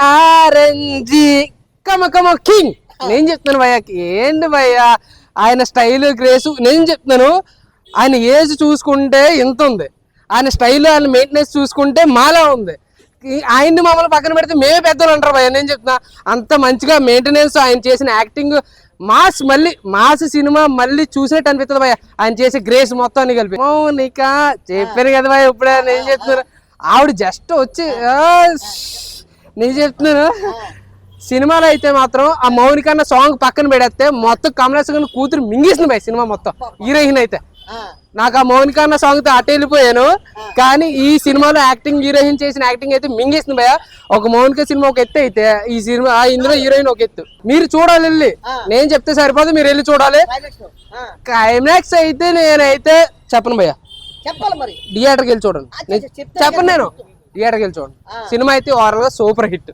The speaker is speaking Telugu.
ఆరెంజీ కమ కింగ్. నేను చెప్తున్నాను భయ్య, ఏంటి భయ్య ఆయన స్టైల్ గ్రేస్. నేను చెప్తున్నాను ఆయన ఏజ్ చూసుకుంటే ఎంత ఉంది, ఆయన స్టైల్ ఆయన మెయింటెనెన్స్ చూసుకుంటే మాలా ఉంది. ఆయన్ని మమ్మల్ని పక్కన పెడితే మేమే పెద్దలు అంటారు భయ్య. నేను చెప్తున్నా అంత మంచిగా మెయింటెనెన్స్, ఆయన చేసిన యాక్టింగ్ మళ్ళీ మాస్ సినిమా మళ్ళీ చూసినట్టు అనిపిస్తుంది భయ్య. ఆయన చేసే గ్రేస్ మొత్తాన్ని కలిపి. మౌనిక చెప్పాను కదా భయ్య, ఇప్పుడే నేను చెప్తున్నాను ఆవిడ జస్ట్ వచ్చి నేను చెప్తున్నాను సినిమాలో అయితే మాత్రం ఆ మౌనిక అన్న సాంగ్ పక్కన పెడితే మొత్తం కమలాసన్ కూతురు మింగేసింది భయ్య సినిమా మొత్తం. హీరోయిన్ అయితే నాకు ఆ మౌనిక అన్న సాంగ్ తో అటు వెళ్ళిపోయాను, కానీ ఈ సినిమాలో యాక్టింగ్ హీరోయిన్ చేసిన యాక్టింగ్ అయితే మింగేసింది భయ్య. ఒక మౌనిక సినిమా ఒక ఎత్తు అయితే ఈ సినిమా ఇందులో హీరోయిన్ ఒక ఎత్తు. మీరు చూడాలి వెళ్ళి, నేను చెప్తే సరిపోదు, మీరు వెళ్ళి చూడాలి. క్లైమాక్స్ అయితే నేనైతే చెప్పను భయ్య, థియేటర్కి వెళ్ళి చూడండి. చెప్పను, నేను థియేటర్కి వెళ్ళి చూడండి. సినిమా అయితే ఓవరాల్ గా సూపర్ హిట్.